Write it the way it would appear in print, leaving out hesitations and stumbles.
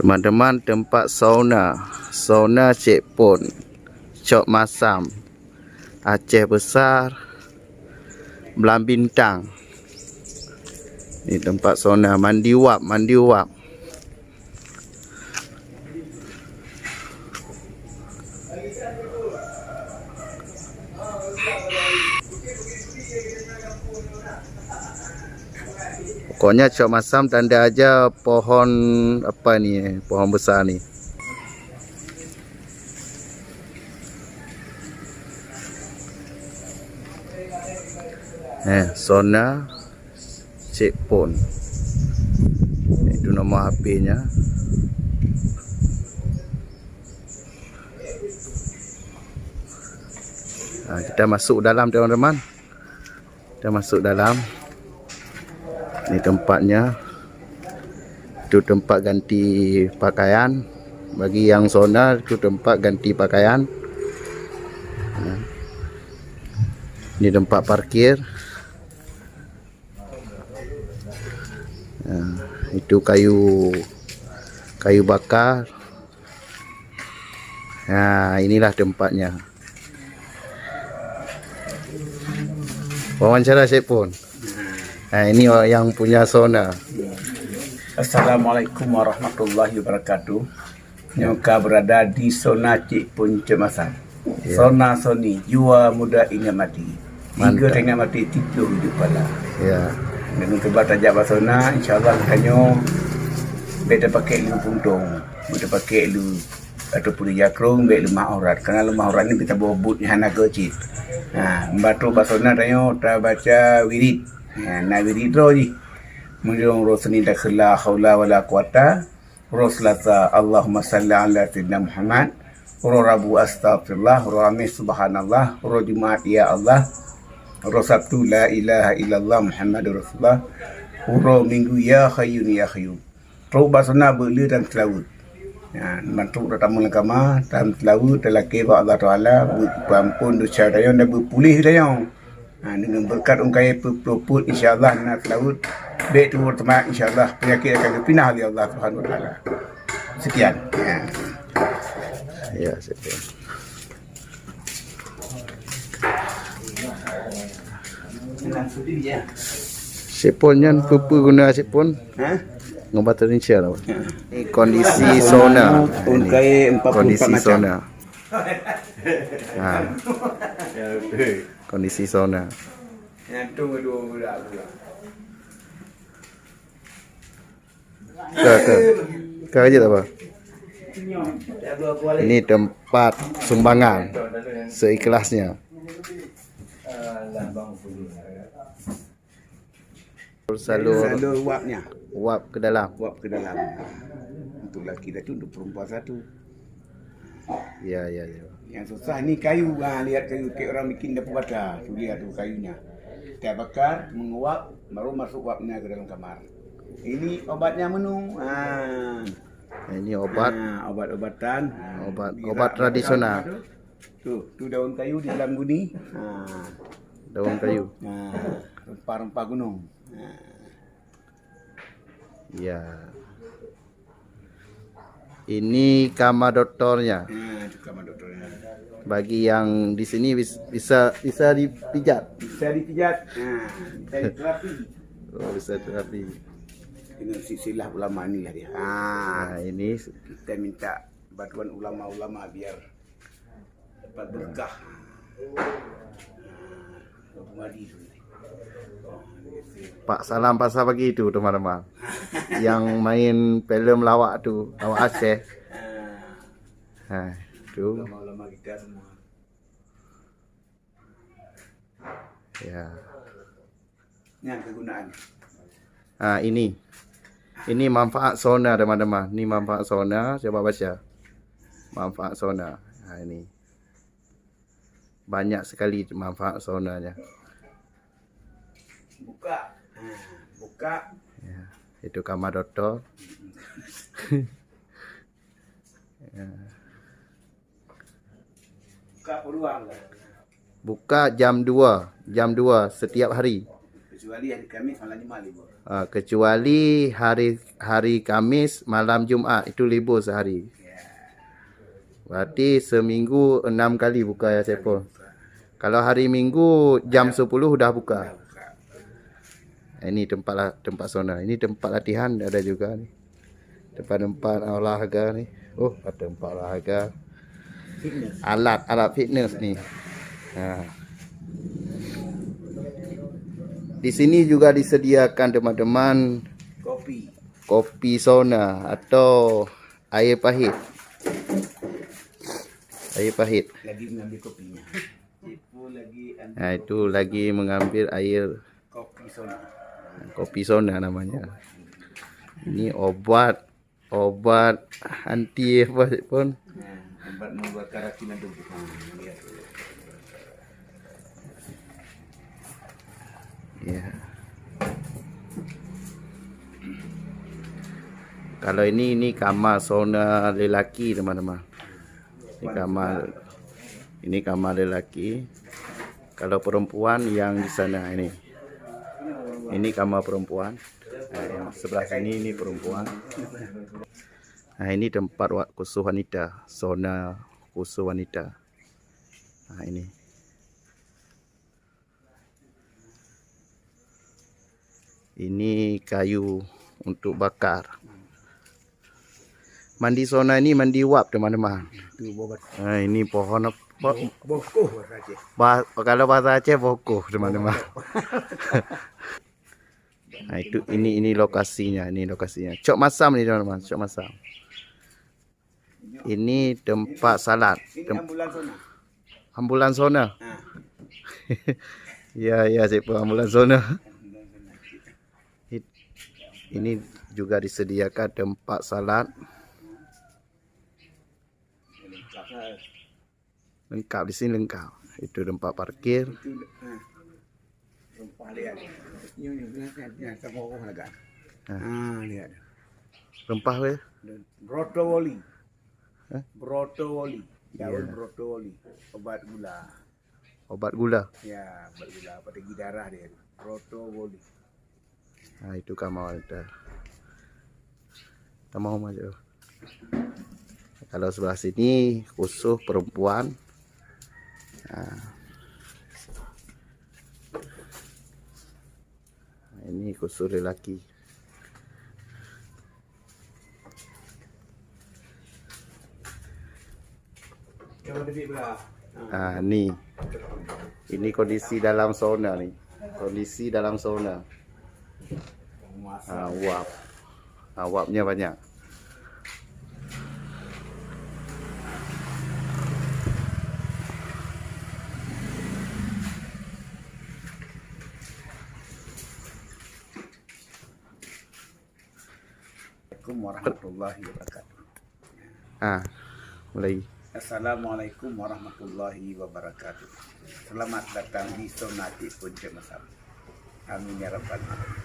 Teman-teman, tempat sauna Cik Pon, Cok Masam, Aceh Besar, Belang Bintang. Ini tempat sauna, mandi uap. Pokoknya Cok Masam tanda aja pohon apa ni, pohon besar ni. Sauna Cik Pon. Itu nombor HP-nya. Kita masuk dalam, teman-teman. Kita masuk dalam. Ini tempatnya. Itu tempat ganti pakaian. Bagi yang sauna, itu tempat ganti pakaian. Ini tempat parkir. Itu kayu bakar. Inilah tempatnya. Wawancara Cik Pon. Ini yang punya sauna. Assalamualaikum warahmatullahi wabarakatuh. Nyoka berada di sauna Cik Pon Cok Masam. Sauna Sony, jua muda ingat mati. Tiga tengah mati, tiga hidup pala. Dengan kebat tajak basona, insyaAllah kanyo beda pakai ilu puntung, beda pakai ilu ataupun jakrung, beda lemah aurat. Kerana lemah aurat ni kita bawa but yang nak kecil. Membantu basona tanyo kita baca wirid. Na wirid roh je. Menjong roh seni dakhla khawla wala quwata. Roh selasa Allahumma salli ala sayyidina Muhammad. Roh rabu astagfirullah, roh amis subhanallah, roh jumaat ya Allah. Roh Sabtu la ilaha illallah Muhammadur Rasulullah. Roh Minggu ya Khayyun ya Khayyum. Roh basana beli dan selawut. Mantuk tetamu lengkama dalam selawut telaki ba Allah Taala berampun dosa dayo dan berpulih dayo. Dengan berkat ungkai peluput insyaallah nak selawut baik tu teman insyaallah penyakit akan dipindah oleh Allah Subhanahu Wa Taala. Sekian. Ya, sekian. Cik Pon nyan apa guna Cik Pon? Ngobat Indonesia lah. Ini kondisi sauna. Kondisi sauna. Kondisi sauna. Ke aja tak apa? Ini tempat sumbangan seikhlasnya. Salur uap ke dalam. Untuk lelaki satu, untuk perempuan satu. Ya. Yang susah ni kayu. Lihat kayu orang bikin dapur bata. Tu lihat tu kayunya. Kita bakar, menguap, baru masuk uapnya ke dalam kamar. Ini obatnya menu. Ini obat. Obat-obatan. Obat tradisional. Tu daun kayu di dalam guni. Daun kayu. Rempah-rempah gunung. Ya. Ini kamar doktornya. Itu kamar doktornya. Bagi yang di sini bisa dipijat. Bisa dipijat. Bisa diterapi. Bisa terapi. Ini silsilah ulama ni lah dia. Ini Kita minta bantuan ulama-ulama biar dapat berkah. Pak Salam pasal pagi itu, teman-teman. Yang main filem lawak tu, lawak Aceh. Itu. Ulama-ulama kita semua. Ya. Yang kegunaan. Ini manfaat sauna, teman-teman. Ini manfaat sauna. Coba baca. Manfaat sauna. Ini. Banyak sekali manfaat saunanya. Buka. Ya, itu kamar doktor. Buka peluang. Buka jam 2 setiap hari. kecuali hari Kamis malam Jumat libur. Kecuali hari Kamis malam Jumaat itu libur sehari. Ya. Berarti seminggu 6 kali buka ya Cepon. Kalau hari Minggu jam 10 udah buka. Ini tempat sauna. Ini tempat latihan ada juga nih. Tempat olahraga nih. Oh, ada tempat olahraga. Alat fitness nih. Nah. Di sini juga disediakan teman-teman kopi sauna atau air pahit. Air pahit. Lagi mengambil kopinya. Nah, itu lagi mengambil air Kopi sauna. Kopi sauna namanya. Ini obat anti apa pun. Obat membuat keracunan tubuh. Ya. Kalau ini kamar sauna lelaki teman-teman. Ini kamar lelaki. Kalau perempuan yang di sana ini. Ini kamar perempuan. Nah, yang sebelah sini ini perempuan. Nah, ini tempat khusus wanita, sauna khusus wanita. Nah, ini. Ini kayu untuk bakar. Mandi sauna ini mandi uap teman-teman. Nah, ini pohon Bokoh kalau bahasa Aceh bokoh teman-teman. Nah, ini lokasinya, Cok Masam nih teman-teman, Cok Masam. Ini tempat salat. Ambulan sauna. Ya, siapa ambulan sauna. Ini juga disediakan tempat salat. Lengkap di sini lengkap. Itu tempat parkir. Lihat. Rempah weh. Brotowoli. Brotowoli. Daun brotowoli. Obat gula. Obat gula. Ya, obat gula. Tinggi darah dia. Brotowoli. Nah, itu kamar wanita. Kita mau maju. Kalau sebelah sini khusus perempuan. Nah, ini khusus lelaki. Nah, ini kondisi dalam sauna nih. Kondisi dalam sauna. Uapnya banyak. Assalamualaikum warahmatullahi wabarakatuh. Mulai. Assalamualaikum warahmatullahi wabarakatuh. Selamat datang di sauna Cik Puncak Masam. Amin ya rabbal alamin.